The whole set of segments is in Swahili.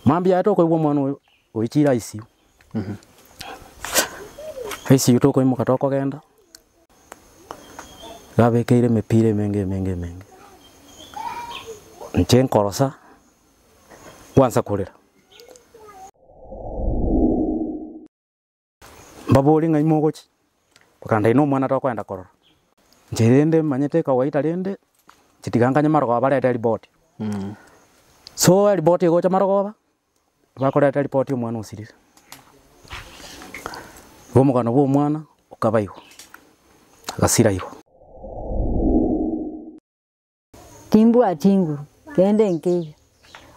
Mambia ato ko mwana oichira ICU. ICU to ko imukatoko genda. Gabekeire mepire menge. Nchen korosa. Kwanza kolera. Baboli ngai mogochi. Bakanda ino mwana to kwenda korora. Njerende manyete kawaita rende. Chitiganganya marogo abareta report. So report ego cha marogo bakoreta report y'omwana osirire. Bomugana bwo mwana ukabayiho. Agasirayiho. Timbu atinguru kende nkeyo.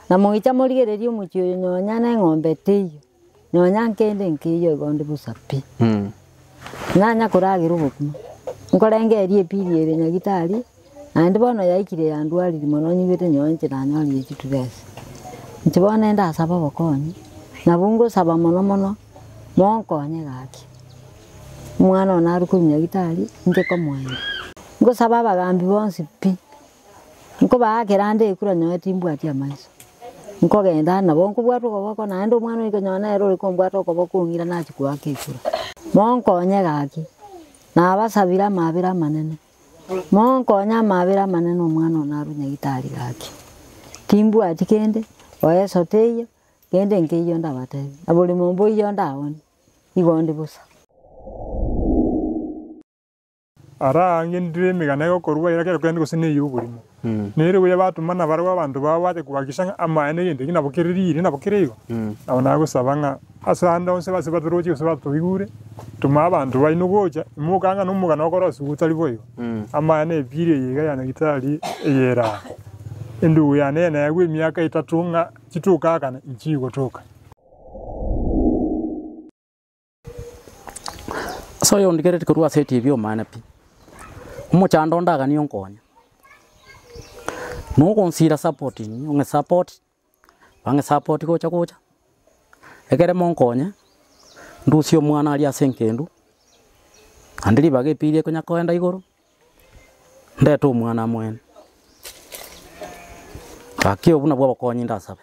Na moicha morigererio muchio nyonya na ng'ombe tiyo. Nyonya kende nkeyo igonde busapi. Nanya kuragiru bukuma. Nkorengerie period nyagitari. Andi bono yaikire yandwari mono nyibete nyonje na nyori ekitubese. Ntibona enda asaba bokonyi. Na bungo saba mono monkonye gaki. Mwana onaruku nyagitari ndeko mwana. Ngo saba bagambi bonsi pi. Nko bakerande ekura nyoye timbu ati amaiso. Nko genda na bonko bwatu koboko na ndo mwana ikonyona ero ikombwatu koboko ngira na chikwa kekura. Monkonye gaki. Na abasabira mabira manene. Monkonya mabira manene omwana onaru nyagitari gaki. Timbu ati kende oyeso teyo kende nkeyo ndabate. Abuli mombo iyo ndawoni. Igonde busa. Ara ngendire migana yo korwa irakero kende gusine yubulimo. Nere we batumana barwa abantu babaje kubakishanga amane yende kina bokiriri na bokiriyo. Abona gusabanga asanda onse base baturoje usaba tubigure. Tuma abantu bayinugoja muganga numugana okorosi utali boyo. Amane bire yiga yana gitari yera. Endu yana na yagwe myaka itatunga kituka kana inchigo toka. So yo ndigerete kurwa se TV omana pi. Umuchando ndaga niyo nkonya. No consider supporting, unge support. Bange support kocha. Ekere monkonya. Ndusio mwana ali asenkendu. Andiri bage pili konya koenda igoro. Ndeto mwana mwene. Bakio buna bwa bakonyi ndasabe.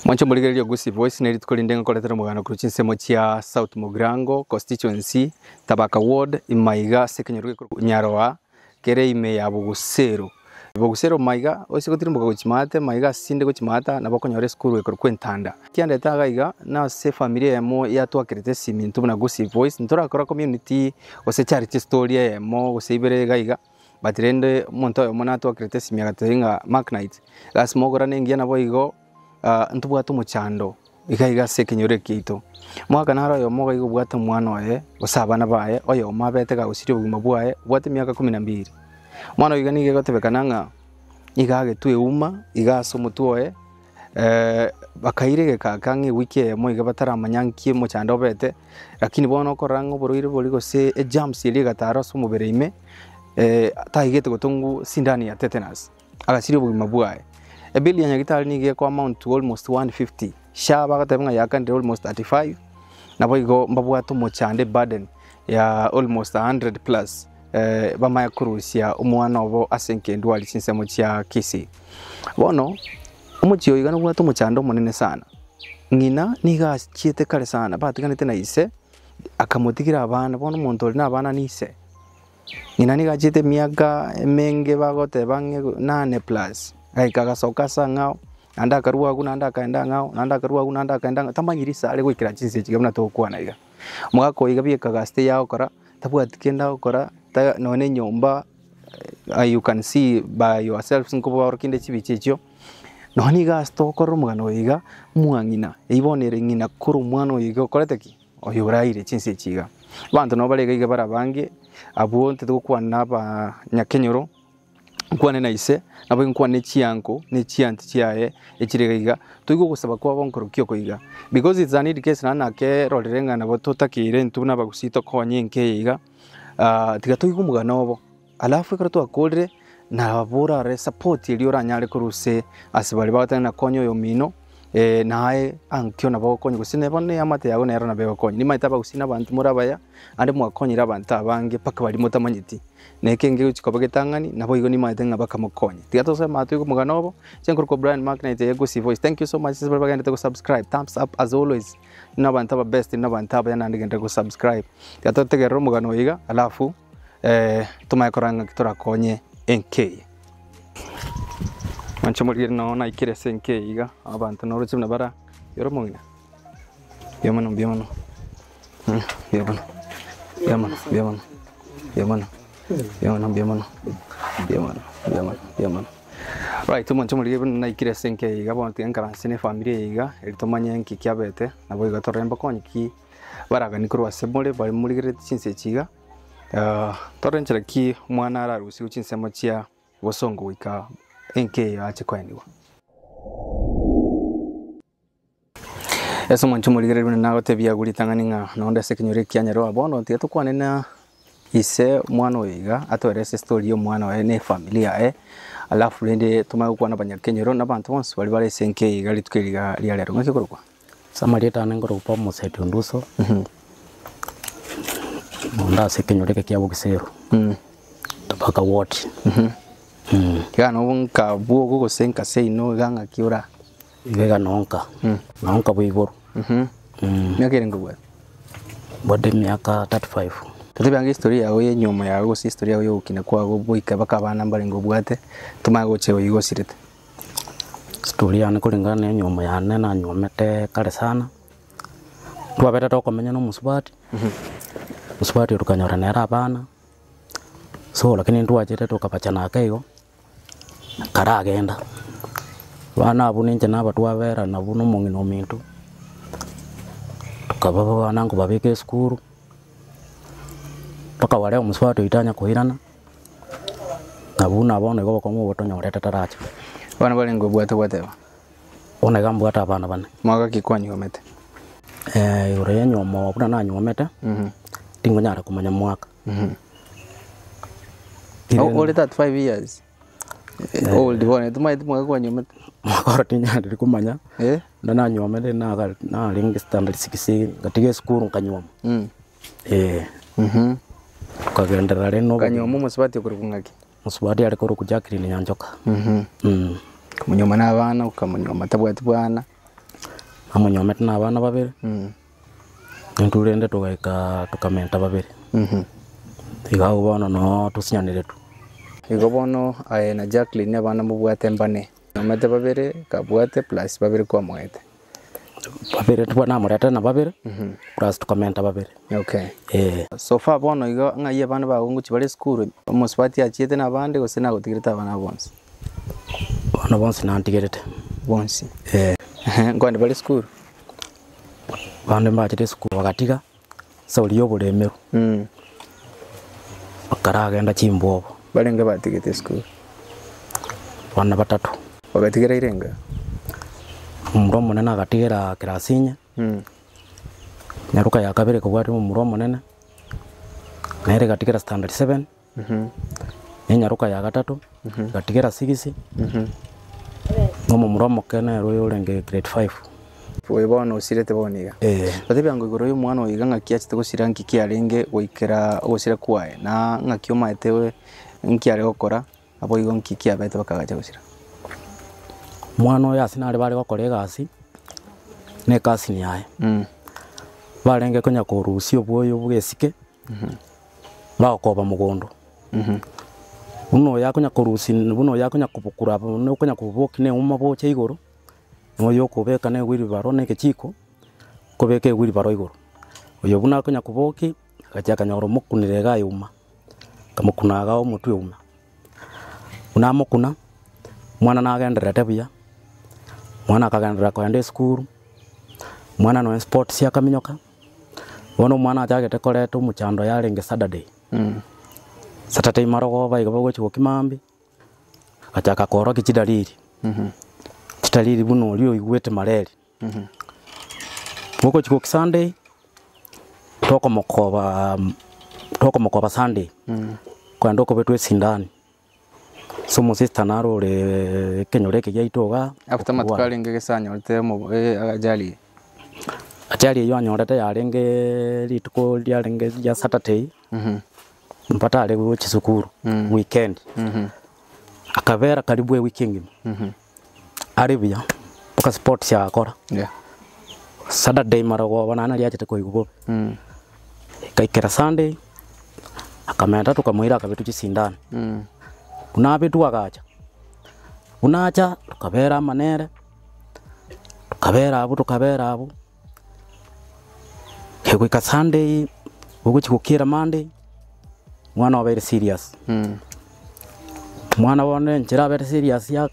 Mwancho muligererio Gusii Voice neri tukolindenga koletera mugano kuruchinsemo chia South Mugrango constituency Tabaka ward imaiga sekenyeruke nyaroa kere ime ya Bugusero maiga osikotiri mbuga kuchimate maiga sinde kuchimata na bakonyore skuru ekoro kwentanda kiande tagaiga na se familia yamo yatwakirete simintu na Gusii Voice ntora kora community ose charity story yamo osebere gaiga batirende monto yo mona twakirete simya gatenga Magnite gasmogora nengia na boigo ntubwata umuchando igaiga sekenyore kito mwaka naro yo moga igubwata mwana oye osabana baye oyo mabete ga usiri ubugima bwaye bwate myaka 12 mwana igani gegotebekananga igage tuwe uma igaso mutuoye bakairege kakangi wiki emo igabatara manyanki muchando bete lakini bono korango boruire boligo se jumps ili gataro sumubere ime taigete gotungu sindani ya tetanus agasiri ubugima bwaye ebili ya nyagitari nige kwa amount to almost 150 shaba gatabanga yakande almost 35 na boigo mbabwato muchande burden ya almost 100 plus bamaya kurusia umwana obo asenkendu ali sinsemo cia Kisii bono umuchiyo igana bwato muchando munene sana ngina niga chiete kare sana batiganite na ise akamutikira abana bono muntu oli na abana nise ngina niga chiete miaka menge bagote bange 8 plus gaikaga soka sangao anda karua kuna anda kaenda ngao anda karua kuna anda kaenda tamanyirisa ale gwikira chinse chigamna to kwana iga mwako iga biekaga stay yao kora tabwatikenda okora none nyomba you can see by yourself nkubo warkinde chibichecho noni gasto koro mugano iga mwangina ibonere ngina kuru mwana iga koreteki oyuraire chinse chiga bantu no balega iga barabange abonte tukwana ba nyakenyoro kwane na ise nabo nkwane chianko ne chianti chiaye echirega tuigo gusaba kwa bonkoro kyoko iga because it's an case na ke rolerenga nabo totakire ntuna bagusito konye nke iga tiga tuigo mugano bo alafu ikoro twakolre na bora re support ili oranyale kuruse asibali batana konyo yo mino nae ankiona bagokonyi gusine bone amate yago nero na begokonyi nimaita bagusina abantu murabaya ande mwakonyira abantu abange paka bali mutamanyiti nekenge uchikoba getangani nabo igo nimaite ngabaka mukonyi tigato matu igo muganobo chenkurko Brian Magnet yego si voice. Thank you so much sibaba bagende to subscribe, thumbs up as always nabantu aba best nabantu yana ndigende go subscribe tigato tegero mugano iga alafu tumayekoranga kiturakonye NK mancho muri naona ikire senke iga abantu noruche na bara yoro mongina yamano right mancho muri na ikire senke iga bonti ankara sine familia iga elitomanya nki kyabete nabo iga toremba konyiki baraga nikurwa semole bali muri gire chinse chiga torenchera ki mwana ararusi uchinsemo chia bosongo wika NK ache kwaniwa eso mancho muri gire na gote bya gulitangani nga nonda sekinyore kyanyaro abono tieto kwanena ise mwana wiga atwerese story yo mwana wa ne familia alafu rende tumaye na banyakenyero nabantu bonse bali bale SNK gali tukiriga lyalero ngakikoroka samarita nengoro pa museti nduso nonda sekinyore kyabo kisero tabaka woti Gano wonka buogo go senka sei no ganga kiura. Igega nonka. Nonka buigoro. Miaka irengo bwa. Bode miaka 35. Tutebanga historia yawe yenyuma yawe si historia yawe ukina kwa go boika baka bana mbarengo bwate tumago chewe igo sirete. Historia ne kulingana yenyuma ya nena nyomete kale sana. Twabeta tokomenya no musubati. Musubati tukanyora nera abana. So lakini ntuwachete tukapachana kaigo kara agenda bana abuninje naba twabera nabuno mungino mintu tukababa banangu babike skuru paka wale umuswatu itanya kuhirana nabuna abone go komo botonyoreta taracha bana balengo bwate ona gambo ata bana bane mwaga kikwanyi omete ure nyomo buna na nyomete tingo nyara kumanya mwaka All that 5 years. Old one, tu mai kwa nyomete. Makoro tinya ndi kumanya. Na nyomete na ringi standard 6 gatige skuru kanyoma. Kagendera reno. Kanyoma musubati kuri kungaki. Musubati ari kuri kujakiri ni nyanjoka. Kumunyoma n'abana ukamunyoma tabwati bwana. Amunyomete n'abana babiri. Nturende tukamenta babiri. Igao bono no tusinyanire tu. Igo bono na Jacqueline abana mubwate mbane. Nomete babere kabwate plus babere kwa mwete. Babere twana murata na babere. Plus tukamenta babere. Okay. So far bono igo ngaye abana ba nguchi bale school muswati achiete na bande go sena gutigirita abana bonse. Bono bonse na antigirite. Bonse. Ngwande bale school. Bande mbachite school wakatiga. Sauli yobulemeru. Bakara agenda chimbo balenge batigete school bana batatu bagatigera irenga umuromo nena agatigera kirasinya nyaruka ya kabere ko bwari umuromo nena nere gatigera standard 7 nyaruka ya gatatu gatigera 6 ngomo muromo kene royo urenge grade 5 webona usirete boniga batebyango igoro y'umwana wiga ngakiachi tegusira nkiki arenge goikera ogusira kwae na ngakioma etewe nkiare gukora abo igo nkiki abete bakagacha gusira mwana oya sinari bari gukora egasi ne kasi ni yae barenge konya kurusi obwoyo bwesike bakoba mugondo uno yakonya kurusi buno yakonya kubukura no konya kubuki ne umma boche igoro noyo kubeka ne wiri baro ne kechiko kubeke wiri baro igoro oyo buna konya kuboki akachaka nyoro mukunire ga yuma kamukunaga omutwe uma unamukuna mwana nagendera tabia mwana akagendera kwende school mwana no sports ya kaminyoka wono mwana ajagete koreto muchando yarenge Saturday Saturday marogo baiga bagochwo kimambi akachaka koro kichidaliri chitaliri buno lyo igwete mareri boko chiko Sunday toko mokoba Sunday kwa ndoko betwe sindani Somo sister naro le kenyore ke yaitoga after matkali ngege sanyo te mo ajali ajali yo anyorete yarenge lituko lyarenge ya Saturday mpata ale go chisukuru weekend akavera karibu weekend aribia poka sports ya akora Saturday marago banana lyachete ko igugo kaikera Sunday akamenda tukamwira akabetu chisindana unabetu akacha unacha tukabera manere tukabera abu hegwika Sunday uguchikukira Monday mwana wabere serious mwana wone njira bere serious ya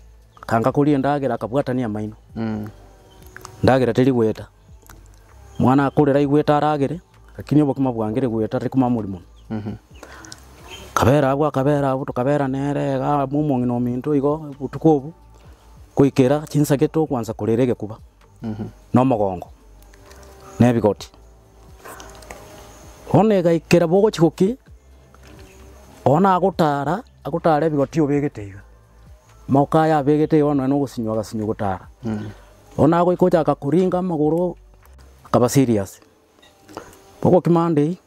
kanga kuri ndagira akabwatania maino ndagira tiri gweta mwana akurira igweta aragire lakini obo kimabwangire gweta tari kumamurimo kabera abu tukabera nere ga mumongi no minto igo utukobu kuikera chinsa geto kwanza kurerege kuba no mogongo nebigoti one gaikera bogo chikoki ona agutara bigoti obegete mauka ya begete ona no gusinywa gasinyo gutara ona agoikoja akakuringa maguru akaba serious bogo kimande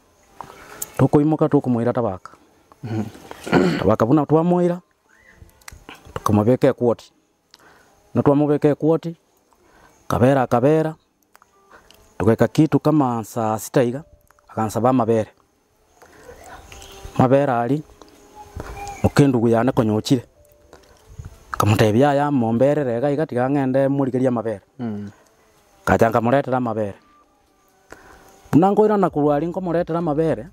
tukoimoka tukumwira tabaka tabaka buna twamwira tukamabeke kwoti na twamubeke kwoti kabera tukeka kitu kama saa 6 iga akansaba mabere ali mukendu guyane konyochire kamutebya ya mombere rega igatiga ngende murigeria mabere kajanga muretera mabere unangoira na kurwari ngo muretera mabere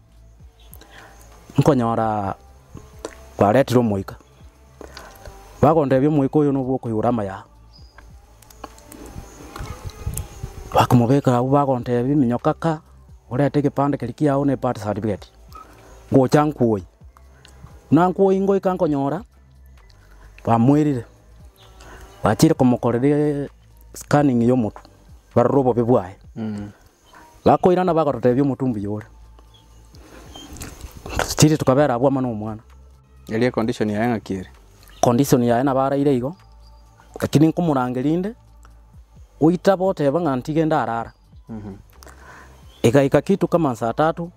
nkonyora kwaretiro muika bagondebyo muiko uyu nubuo kuyura maya bakumubeka abo bagondebyo minyokaka urete kipande kilikia au ne part certificate ngo chankuoi nankuoi ngo ikankonyora bamwirire bachire kumukorere scanning yo mutu barobo bebwaye bakoirana bagotebyo mutumbi yore stiri tukabera abwa mano mwana yali condition ya ngakire condition ya na bara ile igo lakini nkumurangirinde uita bote banga ntigenda arara ika kitu kama saa 3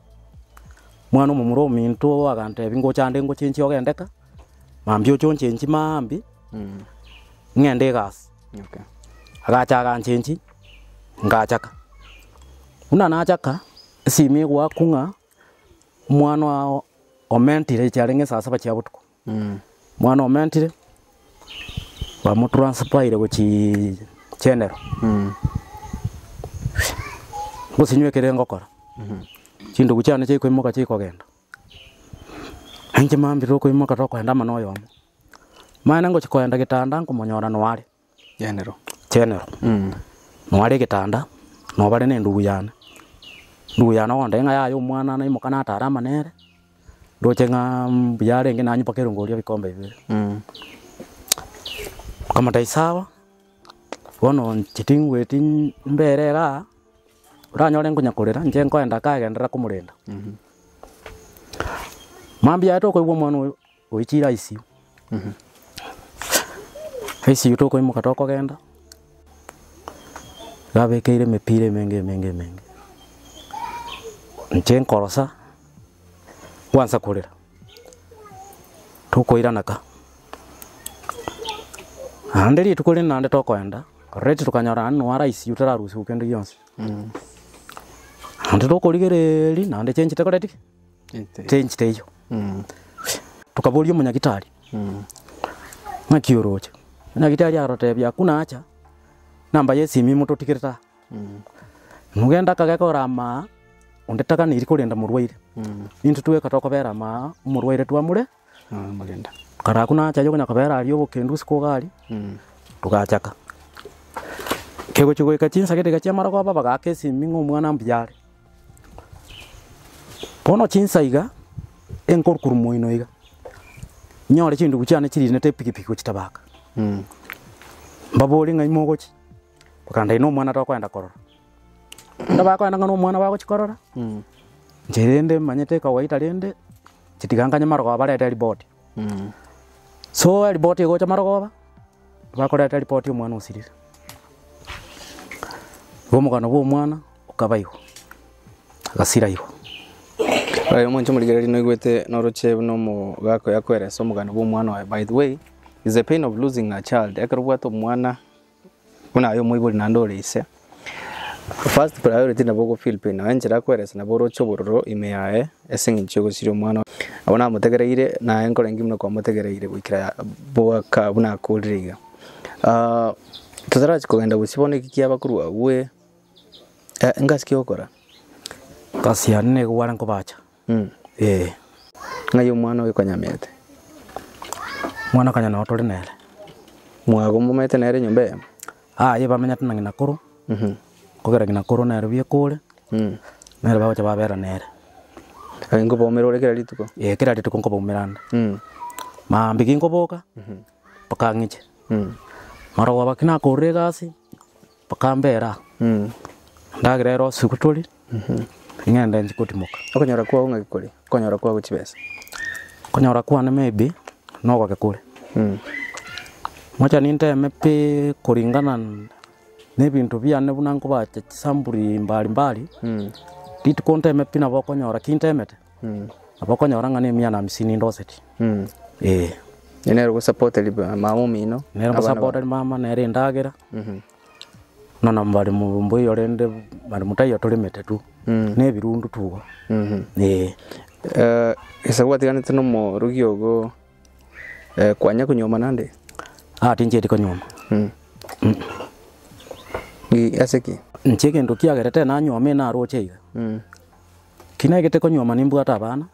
mwana mumuro minto agante bingo chande ngo chenchi ogendeka mambyo chonche mambi ngende gas agacha ganchenchi ngachaka una nachaka simi gwa kunga mwana omentire cyarenge saa 7 cyabutuko mwana omentire wa mutransfer guchi chenero gusinywe kerengo kora chindu guchane chiko imoka chiko genda anje mambi roko imoka roko enda manoyo mana ngo chiko enda gitanda nkumonyora no wale chenero no wale gitanda no bale ne ndugu yana wonde nga yayo mwana na imoka na tarama nere ndochenga byare ngena anyu pakero ngolio bikombe bibiri kama taisawa wono chitingweti mbere ga uranyore nkunyakurira nje nkoenda kagendera kumurenda mambi yato ko mwana oichira isi isi yuto ko imuka toko genda gabekeire mepire menge nje nkorosa wanza kurira tuko iranaka anderi tukuri nande tokoenda reti tukanyora no ara isi utara rusi ukende yonse ande tokoligere nande change tekoreti change teyo tukabolio munyagitari makioroche munyagitari arotebya kuna acha namba yesi mimi mutotikirita nugenda kagekora ma ondetaka niri kurenda murwaire into tuweka tokobera ma murwaire twamure mulenda kara kuna acha yo kunyakobera ali obukendu sikogali tukachaka kego chigweka chinsa gete gachia marako baba gakesi mingo mwana mbyare pono chinsa iga enkorkuru moino iga nyore chindu guchane chiri ne tepikipiki chitabaka mbaboli ngai mogochi bakanda ino mwana tokwenda korora ndabako enda ngano mwana wako chikorora njerende manyete kawaita rende chitiganganya marako abareta report So ripoti igocha Marogoba bakoreta ripoti omwana osirire omogano bwa omwana okabaigo agasira igo Right, omonche murigereri no igwete noroche no mo gako yakweresa omogano bwa omwana wawe. By the way, is the pain of losing a child. Ekarubwato omwana una ayo moibori nandore ise. First priority na bogo feel pain. Anjira kweresa na borocho bororo ime yae esenginche gusiri omwana. Abona mutegereire na enkora ngimno kwa mutegereire gwikira boaka buna kuliriga. Tutarachi kugenda gusibone kikia bakuru awe ngasi okora. kasi anne gwara nkobacha Ngayo mwana we kanyamete. mwana kanya na otore nere Mwago mumete nere nyombe. ye bamenya tunangi nakuru kogera ginakuru nere bie kure nere bagocha babera nere Ngo bomero rekera lituko. kira rituko nkobomeranda mambigi nkoboka pakangiche Marogoba bakina kure gasi pakambera ndagirero sukutuli ngenda njikutimuka Akonyora kwa unga gikori. Konyora kwa guchibesa. konyora kwane maybe no gwake kure mocha ninte mepe kuringana nebintu byane bunanko bacha samburi mbali konte mepe na bokonyora kintemete abokonyora ngane miana 50 ndoseti Nero go support liba mama mino. nero support mama nere ndagira nona mbali mubumbu yorende bali mutayo tolimete tu nebirundu tugo Esa gwatiganite no mo rugiogo kwanya kunyoma nande. Tinjeti konyoma Aseki. ncheke ndukia gerete na nyome na rocheiga kinegete konyoma nimbwata abana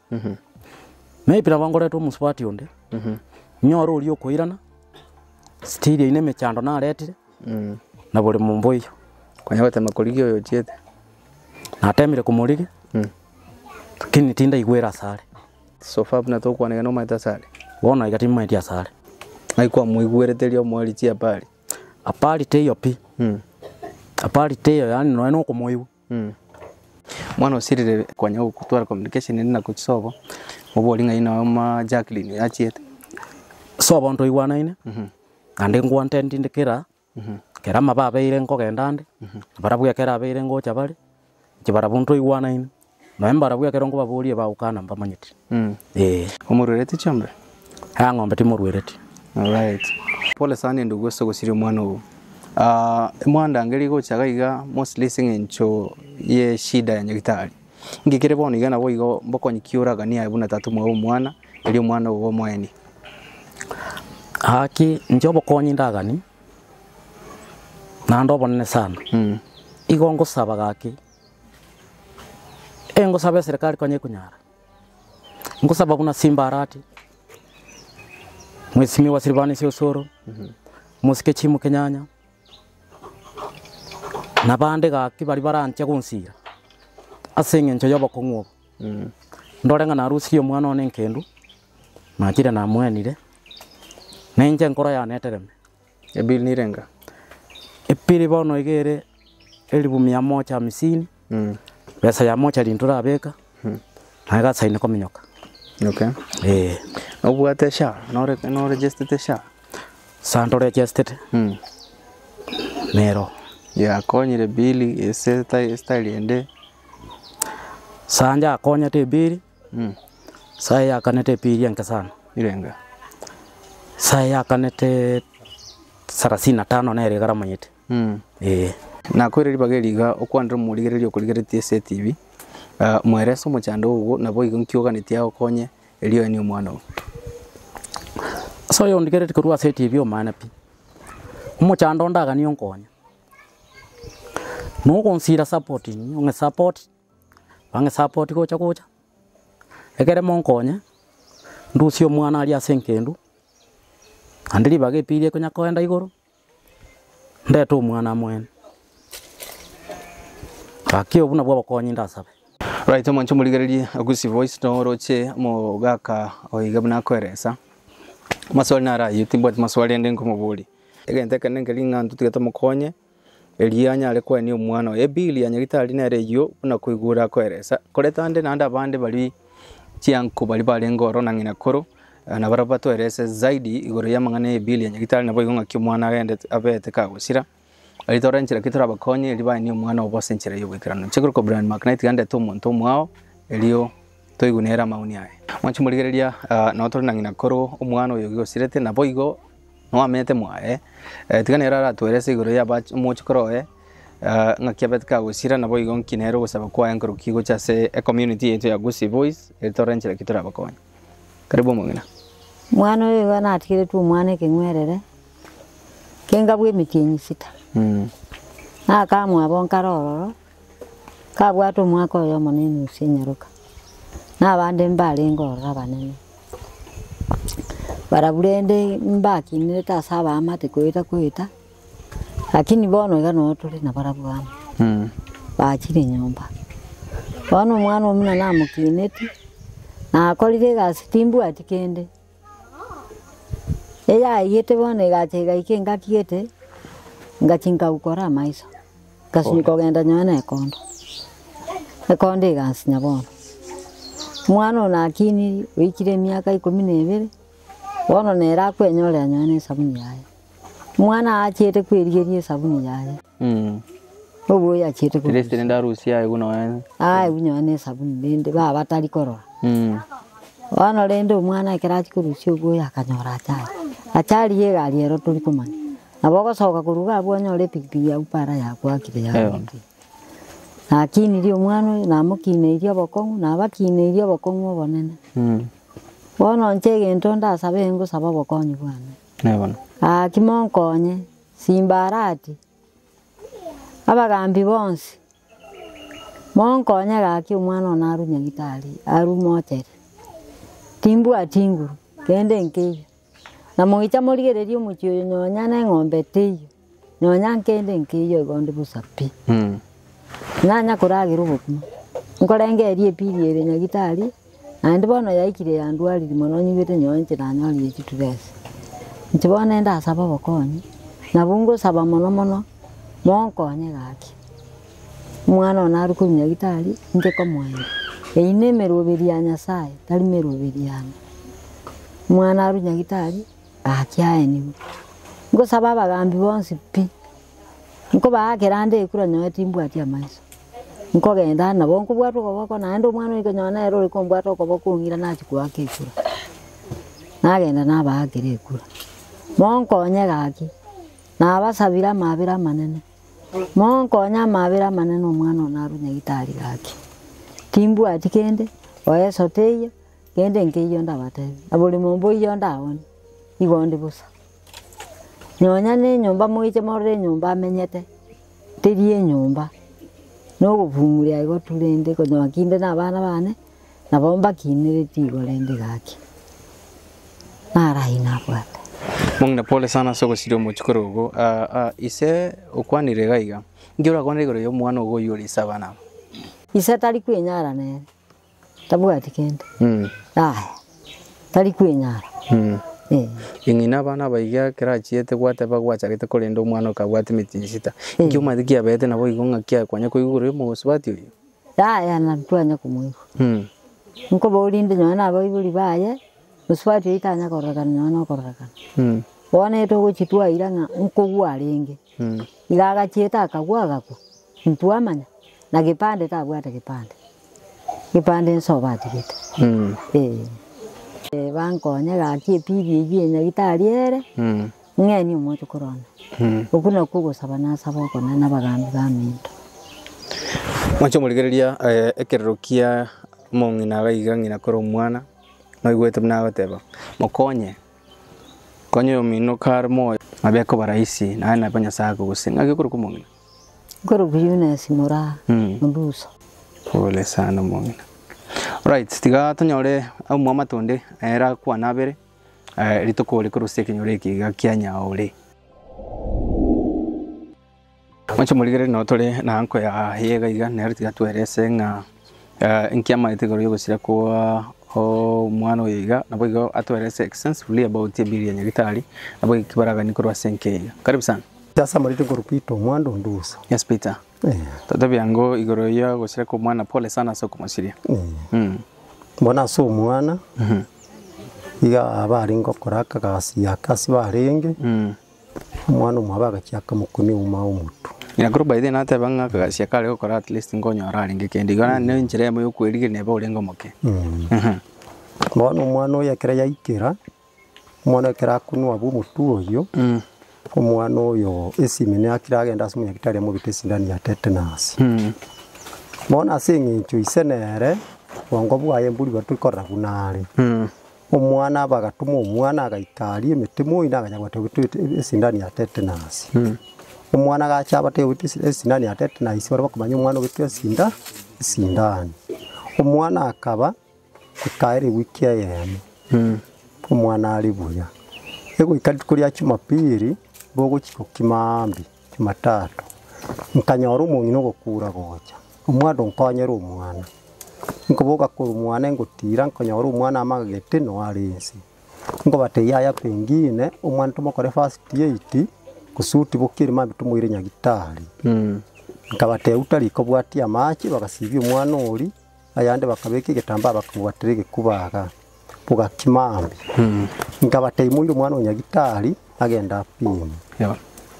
meipira bangoreto muswati onde nyoro uri okoirana stili ine mechando na aretire na buri mumboyo Kwanya gote makorigio yo chiete. na atemire kumurigi kini tinda igwera sare So far na to kwanega no maita sale. wona igati maitia sare Ai kwa muigwereterio mwali chia pali. apali teyo pi apali teyo yani no eno kumoyu Mwana osirire kwanya gutwara communication ni na kuchisobo. Obolinga ina ma Jacqueline ya chiete. so bonto igwana ine ande ngwante ndindikira kera mababeire nkogendande barabwe kera abeire ngocha bari kibara bonto igwana ine no embara bwe kera ngo baburie baukana mbamanyiti Omururete chambe. ha ngombe timurwereti Alright. Pole sana ndugu so gusiri mwana uyu. Mwanda ngeri gochaga iga mostly singencho ye shida ya nyagitari. Ngikire bono igana bo igo bokonyikiuraga ni aibuna tatu mwa mwana eli mwana uwo mweni. haki njobo konyi ndagani na ndobonene sana igo ngusaba gaki ngusaba serikali konye kunyara ngusaba kuna simba arati Mheshimiwa Silvani Osoro musike chimu Kenyanya na bande gaki bari baranche kunsira asenge ncho yobo kongwo ndorenga na rusi omwana one nkendu makire na mwenire nenje nkora ya netereme Ebil nirenga. epiri bono igere 150 pesa ya mocha lintura beka na gasa kominyoka Okay. Obwate sha no register sha. santo registered nero Ya konyire bili ese style ende. sanja akonya te biri sai akanete piri yanke sana Nirenga. sai akanete 35 na ere garamanyete Na kwere bageriga okwandira murigererio kurigeretie TV. Mwereso muchando ugo na boigo nkioganitia okonye elio ni mwana. so yo ndigerete kurwa TV o mana pi umuchando ndaga ni onkonya no konsira supporting unge support bange support kocha ekere monkonya ndusio mwana ali asenkendu andiri bage pirie konya koenda igoro ndeto mwana mwene akio buna bwa bakonyi ndasabe. Right, omancho muligererie agusi voice no roche mo gaka oiga buna kweresa maswali nara yutimbot maswali ende nkomubuli egente kanenge linga ntutigata mukonye elianya ale kwa ni omwana ebili ya nyagitari nere yo buna kuigura kweresa koleta ande nanda bande bali chianko bali ngoro na ngina koro na baraba twerese zaidi igoro ya mangane bili ya nyagitari nabo igonga kimwana agende abete kagusira alitoranchira kitura bakonye eliba ni umwana obosenchira yobwikirano chekuru ko brand magnet gande to muntu mwao elio toigunera mauni yae mwachimurigereria no tori nangina koro umwana oyo gosirete nabo igo no amete mwae tiganera ratwerese igoro ya muchikoroe ngakiabet kagusira nabo igo nkinero gusaba kwa enkoro kigo chase a community yetu ya Gusii Voice elitoranchira kitura bakonye karibu mwingina mwana oyo wana atikire tu mwana kingwerere kenga bwe mitinyi sita na kamwa bonkaroro kabwato mwako yo monene usinyaruka na bande mbale ngora banene barabulende mbaki ni ta saba amate kwita lakini bono igano tuli na barabwana bakire nyumba bono mwana omuna na mukineti na akolire gasitimbu atikende eya yete bone gachega ikenga kiete ngachinga ukora maiso kasinyiko genda nyana ekondo gasinya bono mwana na akini wikire miaka 12 bono nera kwenyole nyane sabuni yaye mwana achete kwerigerie sabuni yaye obo ya chete ko reste nda Rusia iguno ene unyone sabuni ndende baba tari korora wana lendo mwana kirachi kurusi obo yakanyora achari yega liero turi kumanya aboko soka kuruga abonyore pikipiki ya upara ya kwakire ya lakini rio mwana na mukine irio bokongu na bakine irio bokongu bonene bono nchege ntonda sabe ngo saba bokonyu bwana bona kimonkonye simbarati abagambi bonsi monkonye gaki umwana na arunya gitari aru motere timbu atinguru kende nkiyo na muicha murigererio muchio nyonya na ng'ombe tiyo nyonya nkende nkiyo igonde busapi nanya kuragira bukuma nkorengerie piriere nyagitari andi bono yaikire yandwari mono nyibete nyonje na nyori ekiturese ntibona enda saba bokonye na bungo saba mono monkonye gaki mwana na aruko nyagitari ndeko mwana ine meroberia nyasaye tari meroberiana mwana aru nyagitari akiaeni ngo saba bagambi bonsi pi ngo bakerande kura nyoeti mbwati amaiso ngo genda na bonko bwato koboko na ndo mwana ikonyona ero iko mbwato koboko ngira nachi kwake kura na genda na bagire kura monkonye gaki na basabira mabira manene monkonya mabira manene omwana na aru nyagitari gaki timbu atikende oyeso teyo kende nkiyo ndabate abuli mumbo iyo ndawone igonde busa nyonya ne nyumba muiche more nyumba amenyete terie nyumba no guvumuria igo turende ko nyakinde na bana bane na bomba kinire tigo lende gaki nara ina bwate mungna pole sana soko sirio muchikorogo ise ukwanire gaiga ngiura kwanire goro yo mwana ugo yuri sabana ise tari kwenyara ne tabwati kende tari kwenyara ingina bana baiga kirachiete gwate bagwacha gite kolendo umwana ukagwate mitinsita ngiuma dikia bete nabo igonga kia kwanya kuiguru mo usbati uyu ya na twanya kumwigo nko bolinde nyana abo ibuli baye usbati itanya koragana nyana koragana wone to gochitwa iranga nko gwarenge ilaga chieta akagwaga ko ntuamanya na gipande tabwata gipande nsobati gite bankonya gaki piri nyagitari ere ngeni umoto korona ukuna kugosaba nasaba kona nabagambi baminto mwacho murigereria ekerokia mongina gaiga ngina koro mwana no igwete mna goteba mokonye konyo mino karmo abeko baraisi na na panya sako gusinga gikuru kumongina koro kuyuna simura nduso pole sana mongina. Right, tiga tonyore au mama tonde era kwa nabere ritoko ri kuruse kinyore kiga kianya ore. Macho muligere no tore na anko ya yega iga neri tiga twerese nga inkiama itegoro yogosira kwa o mwana yiga nabo igo atwerese extensively about ebiri ya nyagitari nabo ikibaraga nikoro senkega. Karibu sana. Sasa marito korupito mwando ndusa. Yes Peter. Tatabi yango igoro ya gosira ko mwana pole sana soko masiria. Mbona so mwana iga bari ngokora akagasi akasi barenge omwana omwe bagachiaka mukuni uma omutu ina group by then ate banga kagasi kale gukora at least ngonyo araringe kendi gana ne njire mu yukwirige ne ba urengo moke bona omwana oyo ekera yaikera omwana ekera kunwa bu mutu oyo omwana oyo esimi ne akira agenda asimu yakitari mu bitesi ndani ya tetanus bona singincho isenere wango bwaye mburi batukorra bunare omwana bagatuma omwana agaikari emitimo ina aganyagwa tebitwe esindani ya tetanus omwana gachaba tebitwe esindani ya tetanus bari bakumanya omwana obitwe sindani omwana akaba kukaire wiki yeme omwana ali buya ego ikati kuri ya Jumapili bogo chiko kimambi Jumatatu nkanyoro munyino gokura gocha omwana onkonyera omwana nkoboka ko omwana ngotira nkanyoro omwana amagete no arensi ngo bateyaya pengine omwana tumokore first aid kusuti bokire mambi tumuire nyagitari nkabate utari ko bwati amachi bagasibye omwana ori ayande bakabeka igitamba bakamwaterege kubaga buga kimambi nkabate imuri omwana onyagitari agenda pimo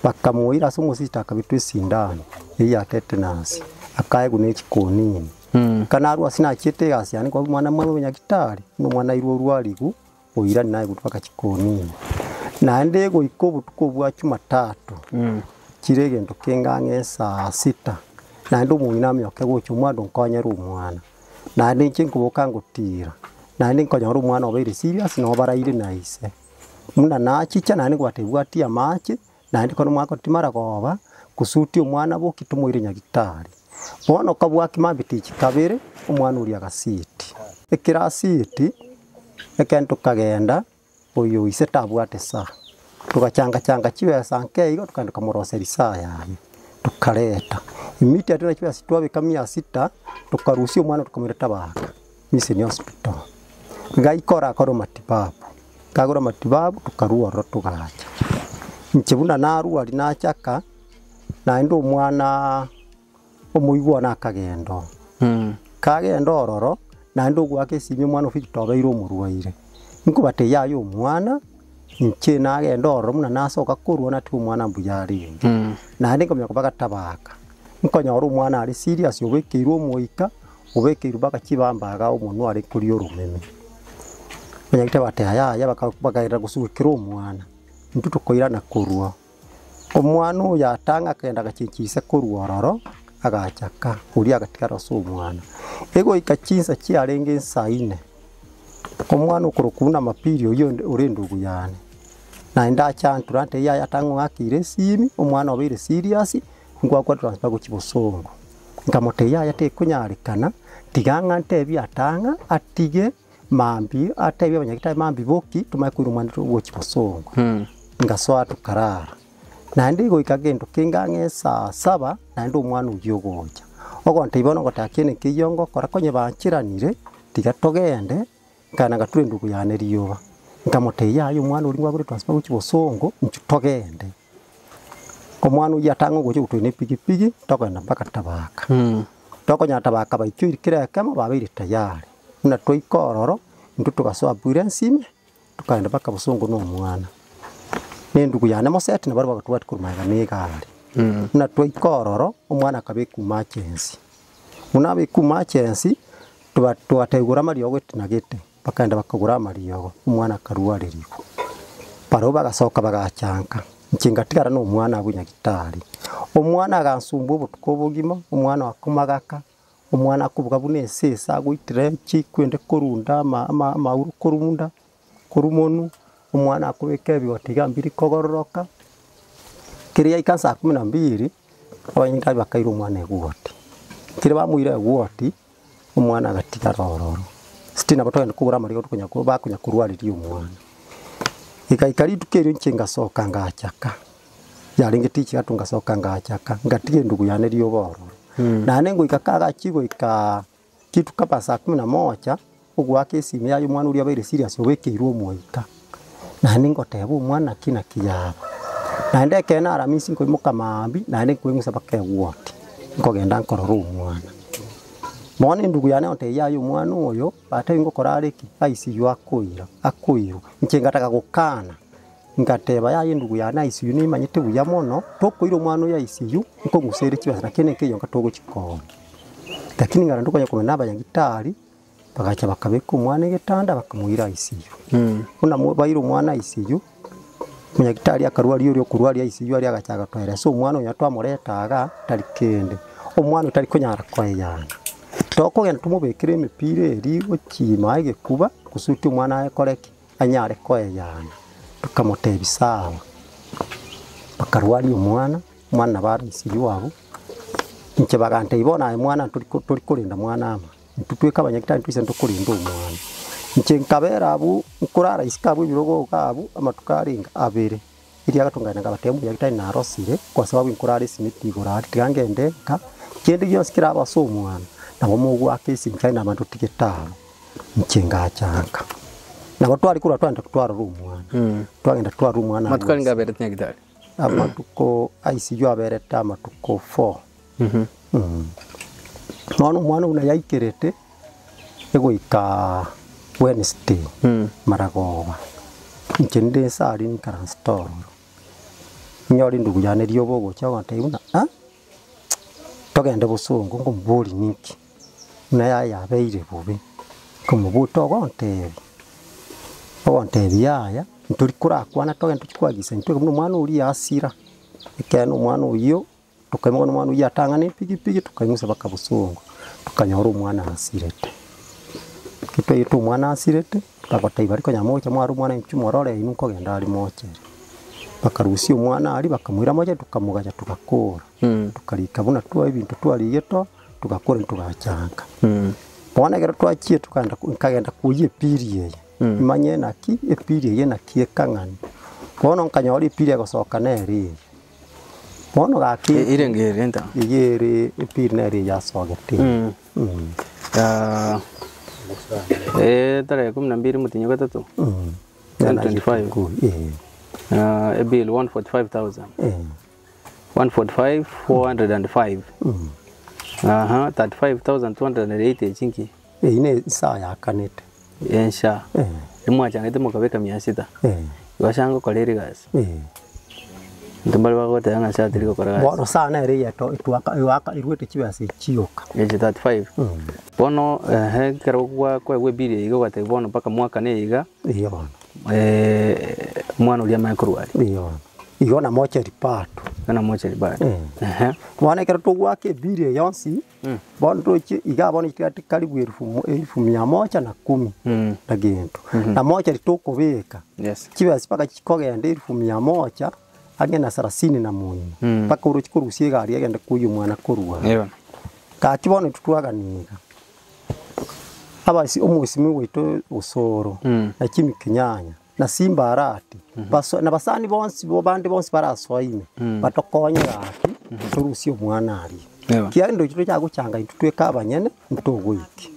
bakamuira somusita akabitwe sindani iya tetanus akaye gune chikonini kana arwa sina chete gasi yani kwa mwana mwe onyagitari no mwana irwo rwaligu oira naye gutwaka chikonini na ndego ikobu tukobwa Jumatatu kirege ndokengange saa 6 na ndo muinami okego mwana nkonyera omwana na ndinche nkuboka ngotira na ndinkonyera omwana obere serious no baraire naise muna nachicha na ngwatebwatia mache na ndikono mwako timara goba kusuti omwana boki tumuire nyagitari bono kabwa kimabitichi kabere omwana uri agasiti ekirasiti ekento kagenda oyo ise tabwate sa tukachanga chiwe sanke igo tukandika moroseri saa yaye tukareta imiti atena chiwe sitwabe kamia 6 tukarusia omwana tukamureta baka mise ni hospital ngaikora akoro matibabu kagora matibabu tukarua rotugacha nchebuna naru ali nachaka na ndo omwana omuigwa nakagendo kagendo ororo na ndo gwake simye mwana ofitobeiro omurwaire nkubate yayo omwana nche nagendo ororo muna nasoka kurwana tu omwana mbuyari na ndingo myakobaka tabaka nkonyora omwana ali serious obekeirwo omoika obekeirwo baka kibambaga omuntu ari kuri orumeme banyagite bate yaya bakaira gusukira omwana ntutu koira na kurwa omwana yatanga kenda gachichise kurwa ororo agachaka uri agatikara so omwana ego ikachinsa chiarenge saine omwana ukurukuna mapirio yo uri ndugu yani na ndacha nturante yaya tango akire simi omwana obire serious ngwakwa transfer ku Kibosongo ngamote yaya te kunyarikana tiganga ntebi atanga atige mambi atebi abanyagita mambi boki tumakwira umwana wo Kibosongo ngaswa tukarara na ndigo ikagendo kingange saa 7 na ndo omwana uyogoja ogonte ibono gotakene kiyongo kora konye banchiranire tigatogende kana gature ndugu yane riyoba ngamote yayo omwana uri ngwagure transfer ku Kibosongo ntugende omwana uyatango goje utwene pigipigi tokenda mpaka tabaka tokonya tabaka baikiri kire kama babiri tayari na toikororo ndutu gaso ambulance ime tukaenda mpaka Busongo no omwana nendugu yane moseti na bari bagatwati kurumaga negari na toikororo omwana kabeku emergency munabe ku emergency tubategura mariyo gwetina gete bakaenda bakagura mariyo omwana karuaririgo paro bagasoka bagachanka nkingatigara no omwana abunyagitari omwana agansumbu butukobugima omwana akomagaka omwana akubuga bunesesa agwitire chikwende korunda mauru korunda korumonu omwana akubeka bigotiga mbiri kogororoka kiriya ikansa 12 abanyita bakairo omwana egwoti kire bamuire egwoti omwana agatigara ororo sitina batogenda kugura marigo tukunya ko bakunya kurwariri omwana ikaikari tukero nchenga soka ngachaka yaringe tichi gatunga soka ngachaka ngatige ndugu yane riyo boro na nengo ikakaga chigo kitu kapa saa 11 ugwake simu yayo mwana uri abere serious obekeirwo moika na nengo tebo mwana kina kiyaba na ndeke na aramisi ngo imuka mambi na nengo ngusaba ke woti ngogenda nkororo mwana Mone ndugu yane onte yayo mwana oyo ate ngokora ariki ICU akuiro nkingataka gukana ngateba yayo ndugu yana ICU ni manyite buya mono tokuiro mwana ya ICU nko ngusere kibasa kene kiyo ngatogo chikoma lakini ngara nduko yakomena abanyagitari bagacha bakabeka umwana igitanda bakamuira ICU una bayiro mwana ICU munyagitari akarwari yori okurwari ICU ari agachaga twere so umwana yatwa moretaga tarikende umwana utari kunyara kwa yana toko gena tumubekire imipira eri gukima igikuba gusuti umwana akoreke anyare kwa yana tukamuteba sawa bakarwari umwana bari ICU wabo nche bagante ibona mwana turi kurinda mwana ama tutweka abanyagitari twise ntukurinda umwana nche nkabera abu nkurara isikabu ibirogo kabu amatukaringa abere iri agatungana ngabatemu yagitari na rosire kwa sababu nkurara simiti gorari tigangende ka kende gyose kiraba so umwana nabo mugu akisi nkaina abantu tiketabo nche ngachanga nabo twari kura twanda kutwara umwana twagenda twara umwana matukaringa abere tinyagitari amatuko ICU abere tamatuko 4 Nono mwana una yaikirete egoika Wednesday maragoba nkende sari ni karastoro nyori ndugu yane ryobogo cyawa tayuna togende busungu ngomburi niki na yabeire bubi kumubuto gontebi yaya nturi kurakwana togende tukwagisa ntwe mwana uri asira ikeno mwana uyo tukayimona mwana uyu atangane pigi tukayimusa bakabusungu tukanyora umwana asirete kipe yitu umwana asirete bakatayi bariko nyamocha mwari umwana imchumorore inuko genda ari moche bakarusi umwana ari bakamwira moche tukamugaja tukakora tukarika buna tuwa ibintu twariyeto tukakora tugachanga bona gero twachie tukagenda kuye piriye imanye naki epiriye naki ekangani bona nkanyora ipiriye gosoka neri Mono gaki irengere nta yere epirneri ya sogete tare 12 mutinyo gatatu 25 a bill 145,000 145 405 35,280 chinki ine saa ya kanete ensha imwa changete mukabeka 600 washango koleri gas ndambali wagote yanga shatiri ko karaga bono sana ere yeto itwaka irwete kibase chioka eje 35 bono kero kwa webiri igo gate bono paka mwaka ne iga iyo bono mwana uli amakurwali iyo igo na moche ripato kana moche ripato mwana kero tugwake biri yonsi bono tochi iga bono ikati karibu 1110 tagento na moche ritokobeka yes kibase paka chikogende 1100 agena 30 paka uruchi kurusie gari agenda kuyu mwana kurwa yeah ka kibone tutwaganiga abasi omusimi wito usoro na kimikinyanya na simba arati baso na basani bonsi bo bandi bonsi barasoime batokonye gaki turusie mwana ari kia ndo kito cyago cyanga itutweka abanyene ntogwiki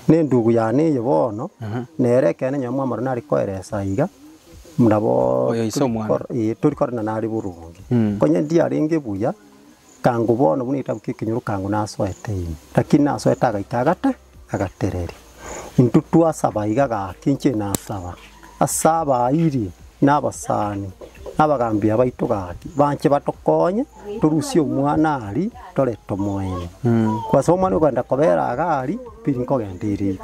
ne ndugu yane yebono nerekene nyamwa marunari koeresa iga murabo oyo isomwana turi korana nari burungi konye ndi arenge buya kangu bono bunita bukikinyuru kangu nasoeteini lakini nasoetaga itagate agatereri intutu asaba igaga kinche nasaba asaba iri nabasani abagambia abaito gaki banche batokonye turusie umwana ari toreto moene kwa sababu mwana uganda kobera agari pirinko gendiri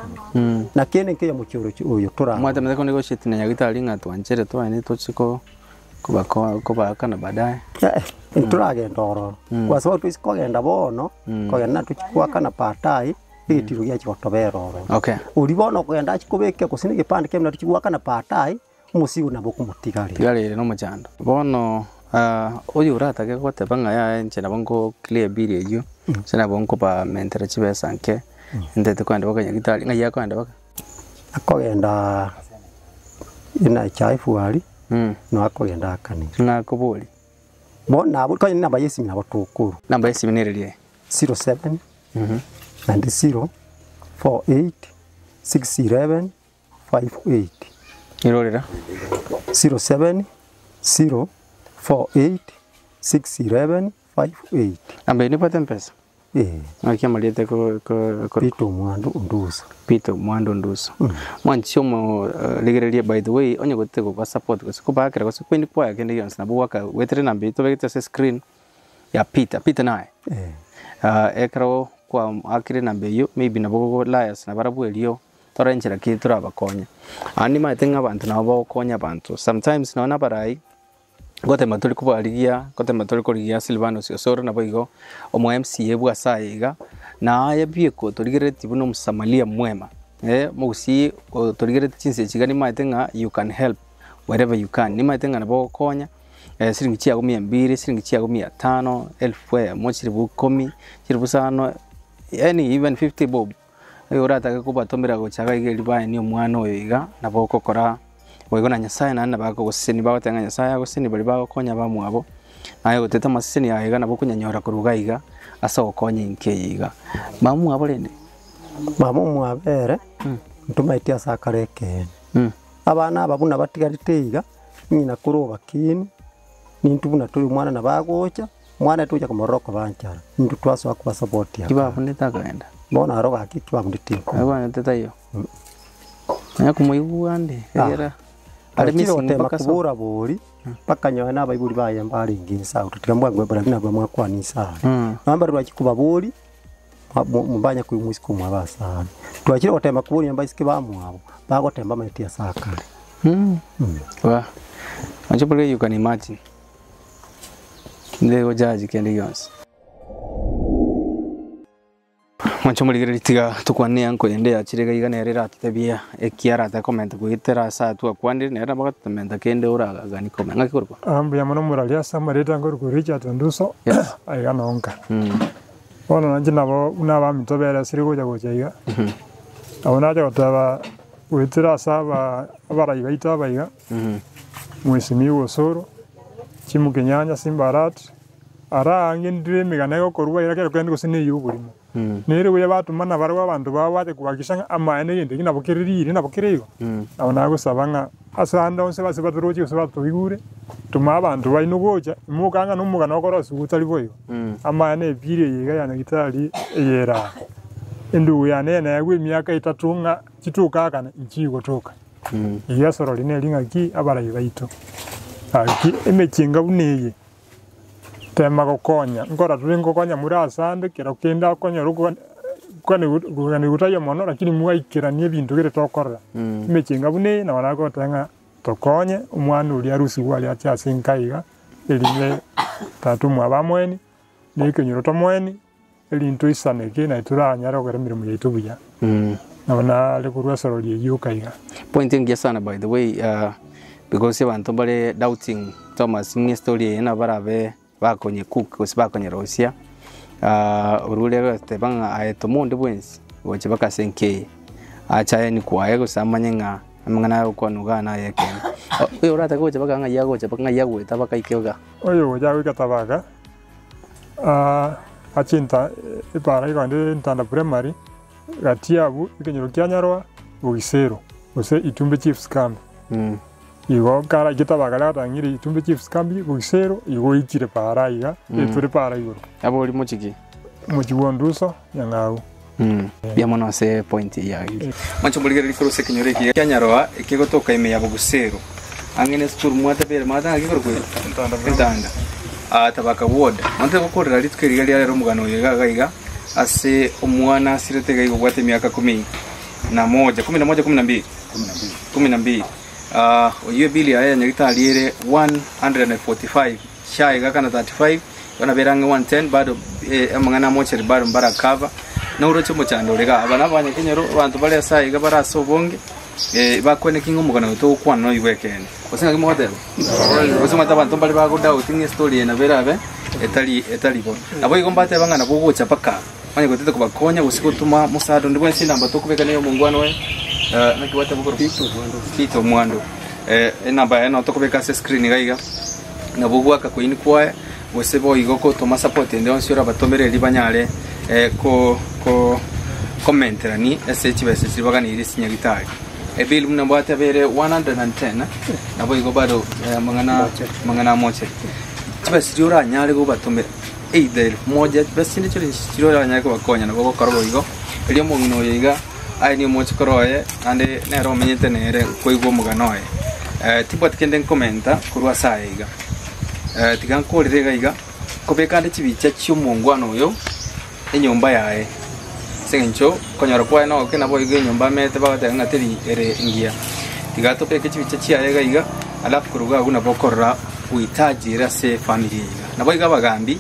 na kene ke mucyoro uyo tura mwata meko negotiate na yagitari ngatwanchere twane tochiko kubakana baadaye turagenda oro kwa sababu tusikogenda bono kogenda tuchikwakana patai igitiro gya chikotobera oro okay uribono kugenda chikobeke kusini gipande kemna tuchikwakana patai musiu na boku mutigari tigari no machando bono oyo uratake goteba ngaya nche nabongo clear bill eyo sena bongo ba mentere chibesa nke ndete kwanda bakanya gitari ngaya kwanda baka akogenda ina chaifu ali no akogenda akani na kubuli bona abo kanye namba yesi mina batukuru namba yesi minerelie 07 90 48 611 58 irorera 07 048 611 58 ambe ni pata mpesa Akia maliete ko Pito Mwando Nduso. Pito Mwando Nduso. Mwanchi mo ligerelie by the way onye gote ko support ko ba kera ko kwindi kwa kende yons na buwaka wetre na mbito begete se screen ya Peter nae. Ekro kwa akire na mbeyo maybe na bogo liars na barabu elio torenchera kitura abakonya. Ani maitenga abantu na bakonya abantu. Sometimes naona barai gote matuli kubaligia gote matuli kurigia Silvano Siosoro na boigo omo MCA bwa saiga na ayabie ko torigere tibuno musamalia mwema musi torigere chinse chigani maitenga you can help wherever you can ni maitenga na bokonya siringi chia 200 siringi chia 500 elfu mochiri bu 10 chiribu sano any even 50 bob urata ko batomera go chaga igeli ba ni omwana oyiga na boko kora wegona nyasaye na bako guseni bago tenga nyasaye guseni bali bago konya bamwabo nayo guteta maseni yayiga na boko nyanyora kuruga iga asa okonye inkeyiga mamu abolene mamu mwabere ntumaitia sakareke abana babuna batigarite iga nyina kuroba kini nintubuna tuli mwana na bagocha mwana tuja kumoroko banchara ndu twaso akwa support ya kibabu ndetakaenda mbona aroga kikibabu nditiko abana tetayo nya kumuigua ndi era ale misingi makubura buri paka nyowe na baiburi baye mbali ngisa tutikambwa gwebara bina bwa mwakwa ni sawa namba rwakikuba buri mubanya kuimusiko mwabasa twakire otema kuburi yamba isike bamwabo bagotemba maitia sakale wa anjopole you can imagine ndego jaji kende yons Mancho muligere tiga tukwane anko ende achirega igana yarera tutebia ekiara ta comment kuitera sa tu akwandi nera bagat tamenda kende uraga gani comment ngakikorwa ya mono muralia samareta ngor ku Richard Nduso aigana onka ona nanje nabo unaba mitobera siri goja goja iga abona ja gotaba kuitera saba abara ibaita baiga mwesimi wosoro chimu kenyanya simbarat ara ngendire migana yo korwa ira kero kende gusine yuburimo nere we batu mana barwa abantu babate kubakishanga amane yende kina bokiriri na bokirigo abona gusabanga asanda onse base baturoje gusaba tubigure tuma abantu baino goja mukanga numugana okorosu gutali boyo amane ebire yiga yana gitali yera endu yana yagwe myaka 3 nga kituka kana inchigo toka yasoro linelinga ki abara yibaito aki emechinga buneye tema gokonya ngora tulingo konya murasande kira kenda konya ruko kwane gutayo mono lakini muwaikira ni ebintu gire tokora emechinga buneye na barako tanga tokonye umwana uli arusi wali atya sinkaiga eline tatu mwabamweni nekenyuro tomweni elintu isaneke na turanya rogere mirimo yetubuya nabona lekurwa soroli yukaiga pointing yesana by the way because abantu bale doubting Thomas ni story ena barabe bakonye cook bakonye Rosia urule tebanga ayeto monde bwensi woche bakasenke acha ni kwaye gusamanyenga amangana ukwanuga na yeke oyo rata goche bakanga yagoche bakanga yagweta bakaikeoga oyo yago tabaga achinta ipara igande ntanda primary gatiabu ikenyero kyanyarwa bugisero ose itumbe chiefs camp igo kara gitabagala tangiri itumbe chiefs camp bugisero igo ikire para iga etore para igo abo uri muchiki muchiwonduso yangawo bia mono se point ya mancho muligere likoro se kenyore ki kyanyarwa ikigotoka ime ya bugisero angene school mwata bere mata akikoro kwe ntanda tabaka ward mante gukorera litukeriga lya rero mugano yega gaiga ase omwana sirete gaigo gwate myaka 11 12 oyo bili aya nyagitaliere 145 shaiga kana 35 wana beranga 110 bado amangana mocheri bado mbara cover na uroche mochando rega abana banye kenyero abantu bale saiga baraso bonge bakone kingo mugano to kwana no iwekene osinga kimo hotel osuma tabantu bale bagoda utinge story na berabe etali bo abo igombate bangana bogocha paka manye gotete kubakonya usiku tuma musado ndibwe sinda mbato kubekane yo mungwano we nakiwata bukoro Pito Mwando namba eno tokubeka se screen gaiga na bugwaka kuini kwae wesebo igoko toma support ende onsura batomere libanyale ko commentera ni SHBS sibagani iri sinyagitari ebil muna bwate bere 110 nabo igo bado mangana moche tibasi jura nyale go batomere either moja basi ni chiro ya nyako bakonya na boko korogo igo elio mongino yiga ai ni mochi koroye ande ne ro menyete nere koigwo muganoye tipot kende komenta kurwa saiga tigan korire iga kobeka ande chibicha cy'umungwano yo enyomba yae sencho konyara kwa no kena boiga enyomba mete bagate ngateri ere ingia tigato peke chibicha chiaye iga alafu kuruga kuna bokorra uitajira se familia na boiga bagambi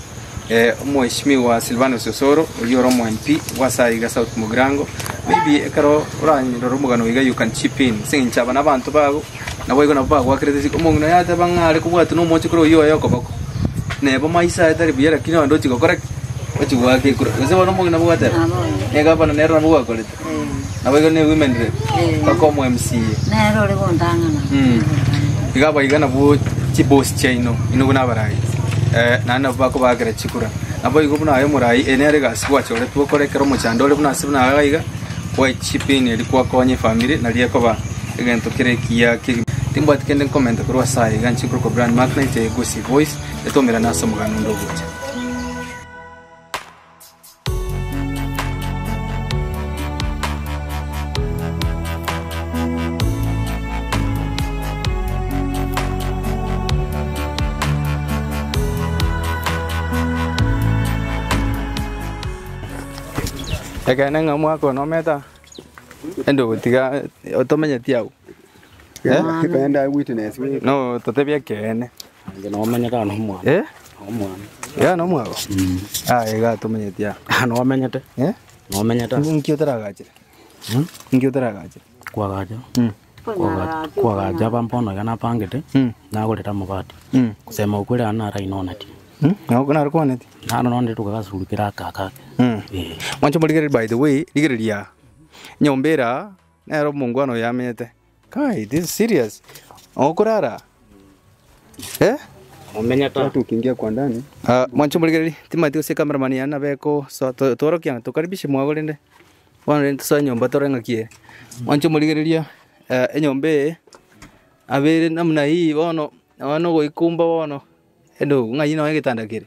mheshimiwa Silvanus Osoro yoromo MP wasaiga South Mugrango maybe karo uranyi rorumugano iga you can chip in sincha bana bantu bago na boiga na bago akrete sikomongno yate bangare kubwatu no mochi kuro yo yokobako nebo maisa etari biera kino ndo chiko correct ochi wake kuro ese bono mongna bwate nega bana nero na bwa kolete na boiga ne women rep bakomo MC nero le bondangana iga boiga na bu chibos chaino inuguna barai nana bako bagere chikura nabo igubuna ayo murai enere gaswa chore twokore kero muchandole buna sibuna agaiga kwa chipini ilikuwa konye family na liye koba egento kire kia timbo atikende comment kurwa sai ganchi kuro brand magnet Gusi Voice etomera naso mugano ndobucha Ekene ngamwa ko no meta endo gutiga otomenya tiagu Kaenda witness we. no totebia kene no menyeka no mwana no mwana ya no mwago ega tomenya tia no menyete no menyeta ngio taragachira ngio taragachira kwagaja kwagaja bampona kana pangete na guleta mabati kusema ukweli ana rainona ti no kuna rukone ti na no ndi tukasurukira kaka Wancho muligere by the way ligeria nyombera nero mungwano yamenyete kai this is serious okurara omenyeta Tukiingia kwa ndani. Mwancho muligere timati use cameraman yana beko so torokia tukaribishe mwagolende wana ntusa nyomba torenga kie Mwancho muligeria enyombe abere namna hii wono go ikumba wono endo ngayina wegitanda kire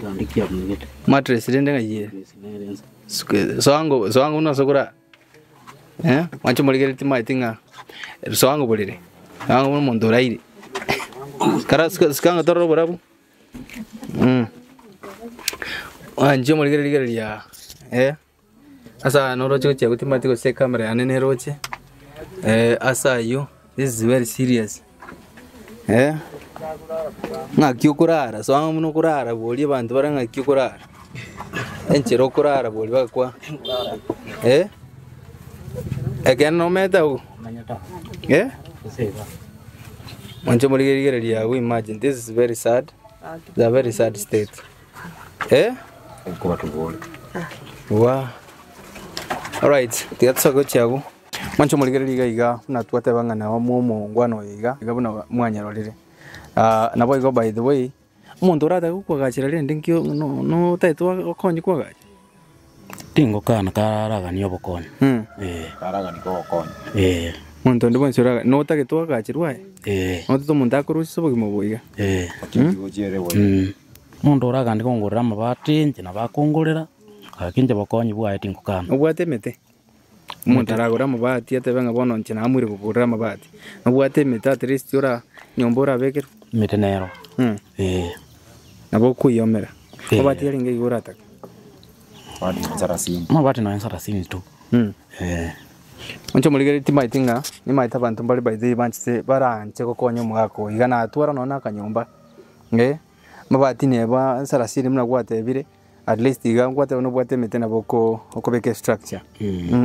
gandikia mnyete mattress rende ngaye soango no sokura wancho muligere timaitinga soango bolire ango mondoraire kara skanga toro borabu wancho muligere ya asa no rocho che gutimati go se camera anene roche asa yo this is very serious ngakyo kurara soango muno kurara boli bantu baranga kyo kurara enchero kurara boli bakwa again no meta u menyeta seba Mancho muligeria we imagine this is very sad the very sad state kuba tubole wow all right tiatso go chago Mancho muligeria iga na twate bangana wa mumo ngwano iga buna mwanya rolire na boy go by the way umuntu urata gukwagachira rende nkyo no taitwa okonyi kwagacha tingo kana karaga ni obokonyi Karaga niko okonyi. muntu ndi bonshora no tagitwa gachirwa no to muntu akurushi sobogi mubuiga Kigojere we. mundu uraga ndi kongorera mabati njina bakongorera akinje bokonyi bwa tingo kana ubwate mete muntu aragura mabati atebenga bono njina amuri kugurira mabati ubwate mete at least ura nyombora bekero mitenero nabo kuyomera mabati yaringe igurata Wadi sarasini. mabati no ensarasini tu Mancho muligere timaitinga ni maita bantu bali by the banchise baranche gokonyo mwako igana atwara nona kanyomba mabati neba sarasini mna gwatebire at least iga gwate no bwate mete na boko okobeke structure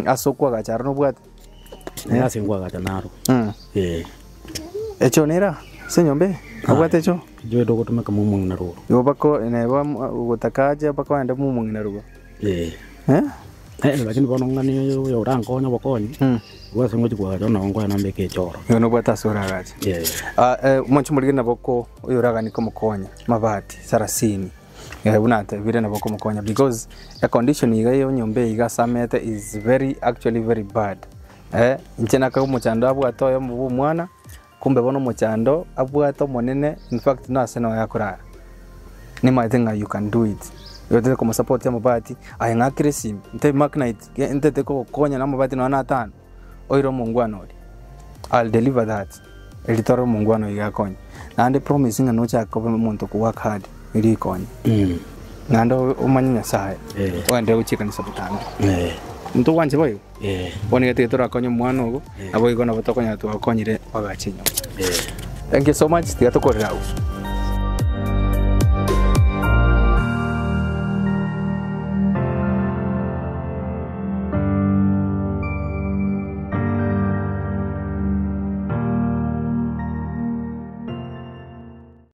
asokwa gachara no bwate nasi ngwaga tanaro echo nera senyombe abwate echo jwe dogo tumeka mumungi na rugo yo bako neba gutakaje bako ande mumungi na rugo lakini bono ngani yo rango nya bokonyi wase ngoji kwa jona ngwa na mbeke choro yo no bwata sura gacha mancho muligere na boko yo raga ni komukonya mabati sarasini bunate vile na boko mukonya because the condition iga yo nyombe iga samete is actually very bad nchena ka muchando abwato yo mu mwana kumbe bono muchando abwato monene in fact no aseno yakurara ni maitenga you can do it yote kama support ya mabati ayenga accuracy nte magnite nte ko konya na mabati na 5 oiro mungwano I'll deliver that elitoro mungwano igakonya nande promising anocha ko muntu ku work hard ili konya nando umanya sae wende uchika ni sabutanga muntu wanje boyo woni gete turakonya mwana ugo abo igona batokonya tu akonyire wagachinya thank you so much tiga tukorera